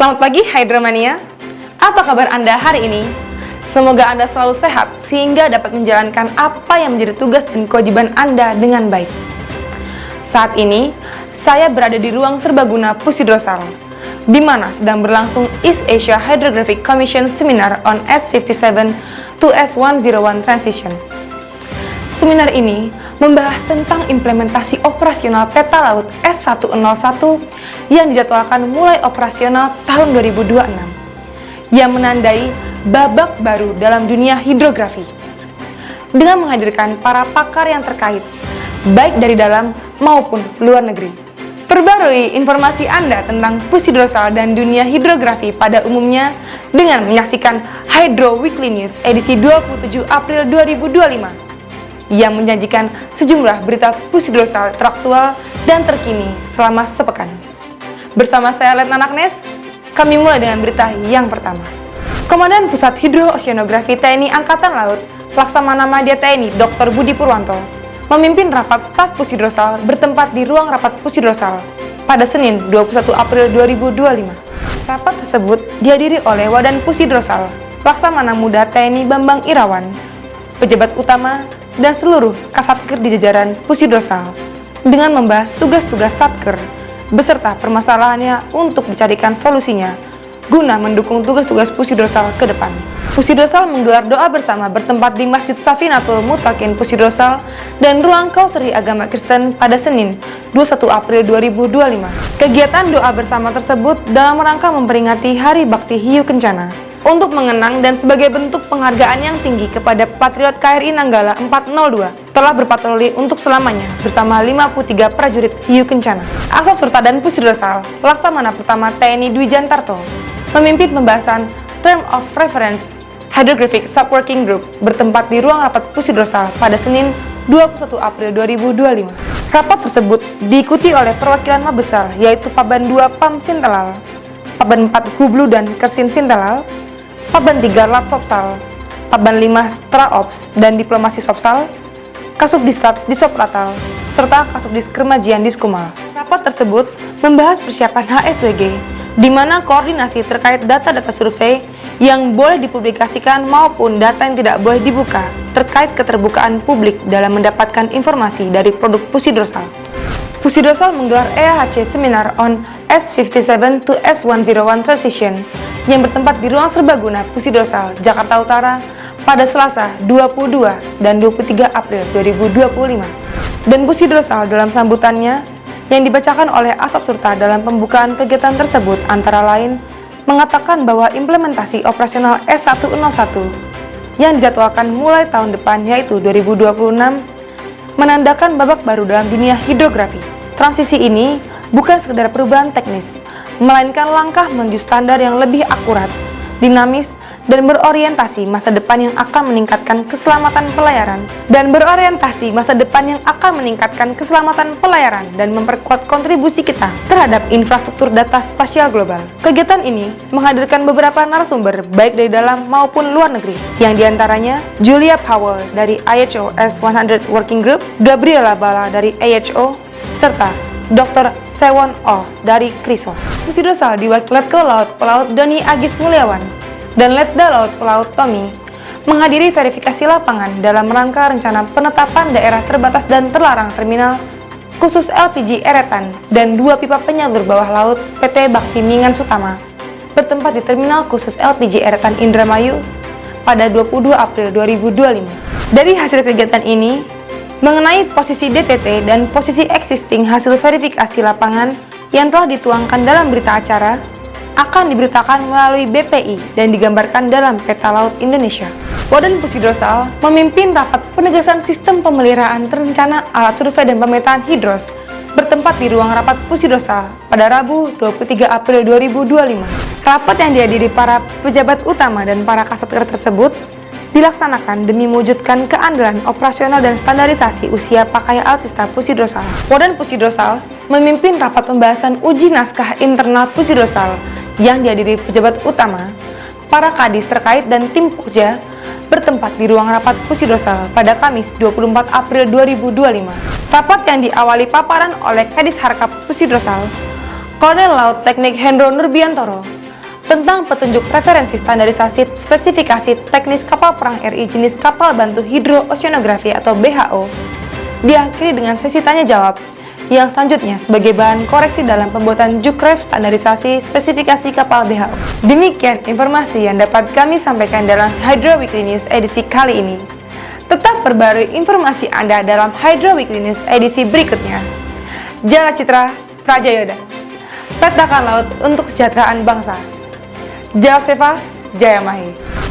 Selamat pagi Hydromania. Apa kabar Anda hari ini? Semoga Anda selalu sehat sehingga dapat menjalankan apa yang menjadi tugas dan kewajiban Anda dengan baik. Saat ini, saya berada di ruang serbaguna Pusidrosal, di mana sedang berlangsung East Asia Hydrographic Commission Seminar on S57 to S101 Transition. Seminar ini membahas tentang implementasi operasional peta laut S101 yang dijadwalkan mulai operasional tahun 2026, yang menandai babak baru dalam dunia hidrografi, dengan menghadirkan para pakar yang terkait, baik dari dalam maupun luar negeri. Perbarui informasi Anda tentang Pusidrosal dan dunia hidrografi pada umumnya dengan menyaksikan Hydro Weekly News edisi 27 April 2025 yang menyajikan sejumlah berita Pusidrosal teraktual dan terkini selama sepekan. Bersama saya Letnan Agnes, kami mulai dengan berita yang pertama. Komandan Pusat Hidro-Oceanografi TNI Angkatan Laut, Laksamana Madya TNI Dr. Budi Purwanto, memimpin rapat staf Pusidrosal bertempat di ruang rapat Pusidrosal pada Senin 21 April 2025. Rapat tersebut dihadiri oleh Wadan Pusidrosal, Laksamana Muda TNI Bambang Irawan, pejabat utama, dan seluruh Kasatker di jajaran Pusidrosal dengan membahas tugas-tugas Satker beserta permasalahannya untuk dicarikan solusinya guna mendukung tugas-tugas Pusidrosal ke depan. Pusidrosal menggelar doa bersama bertempat di Masjid Safinatul Mutakin Pusidrosal dan Ruang Kauseri Agama Kristen pada Senin 21 April 2025. Kegiatan doa bersama tersebut dalam rangka memperingati Hari Bakti Hiu Kencana untuk mengenang dan sebagai bentuk penghargaan yang tinggi kepada Patriot KRI Nanggala 402 telah berpatroli untuk selamanya bersama 53 prajurit Hiu Kencana. Asop Surta dan Pusidrosal, Laksamana Pertama TNI Dwi Jantarto, memimpin pembahasan Term of Reference Hydrographic Subworking Group bertempat di ruang rapat Pusidrosal pada Senin 21 April 2025. Rapat tersebut diikuti oleh perwakilan Mabesar yaitu Paban 2 PAM Sintelal, Paban 4 Hublu dan Kersin Sintelal, Paban 3 Lat Sopsal, Paban 5 Straops dan Diplomasi Sopsal, Kasubdisrats Disopratal, serta Kasubdis Kermajian Diskumal. Rapat tersebut membahas persiapan HSWG, di mana koordinasi terkait data-data survei yang boleh dipublikasikan maupun data yang tidak boleh dibuka terkait keterbukaan publik dalam mendapatkan informasi dari produk Pusidrosal. Pusidrosal menggelar EAHC Seminar on S57 to S101 Transition yang bertempat di ruang serbaguna Pusidrosal, Jakarta Utara pada Selasa 22 dan 23 April 2025. Dan Pusidrosal dalam sambutannya yang dibacakan oleh Asop Surta dalam pembukaan kegiatan tersebut antara lain mengatakan bahwa implementasi operasional S101 yang dijadwalkan mulai tahun depan yaitu 2026 menandakan babak baru dalam dunia hidrografi. Transisi ini bukan sekedar perubahan teknis, melainkan langkah menuju standar yang lebih akurat, dinamis, dan berorientasi masa depan yang akan meningkatkan keselamatan pelayaran dan memperkuat kontribusi kita terhadap infrastruktur data spasial global. Kegiatan ini menghadirkan beberapa narasumber baik dari dalam maupun luar negeri, yang diantaranya Julia Powell dari IHO S100 Working Group, Gabriela Bala dari IHO, serta Dr. Sewon Oh dari KRISO. Pusidrosal diwakili Letkol Laut Pelaut Doni Agis Mulyawan dan Letda Laut Pelaut Tommy menghadiri verifikasi lapangan dalam rangka rencana penetapan daerah terbatas dan terlarang terminal khusus LPG Eretan dan 2 pipa penyalur bawah laut PT Bakti Mingan Sutama bertempat di terminal khusus LPG Eretan Indramayu pada 22 April 2025. Dari hasil kegiatan ini, mengenai posisi DTT dan posisi existing hasil verifikasi lapangan yang telah dituangkan dalam berita acara akan diberitakan melalui BPI dan digambarkan dalam peta laut Indonesia. Wadan Pusidrosal memimpin rapat penegasan sistem pemeliharaan terencana alat survei dan pemetaan hidros bertempat di ruang rapat Pusidrosal pada Rabu 23 April 2025. Rapat yang dihadiri para pejabat utama dan para kasatker tersebut dilaksanakan demi mewujudkan keandalan operasional dan standarisasi usia pakai alutsista Pusidrosal. Wadan Pusidrosal memimpin rapat pembahasan uji naskah internal Pusidrosal yang dihadiri pejabat utama, para kadis terkait dan tim Pokja bertempat di ruang rapat Pusidrosal pada Kamis 24 April 2025. Rapat yang diawali paparan oleh Kadis Harkap Pusidrosal, Kolonel Laut Teknik Hendro Nurbiantoro, tentang petunjuk referensi standarisasi spesifikasi teknis kapal perang RI jenis kapal bantu hidrooceanografi atau BHO, diakhiri dengan sesi tanya jawab yang selanjutnya sebagai bahan koreksi dalam pembuatan Jukref standarisasi spesifikasi kapal BHO. Demikian informasi yang dapat kami sampaikan dalam Hydro Weekly News edisi kali ini. Tetap perbarui informasi Anda dalam Hydro Weekly News edisi berikutnya. Jala Citra Prajayoda, petakan laut untuk kesejahteraan bangsa. Jala Seva Jayamahi.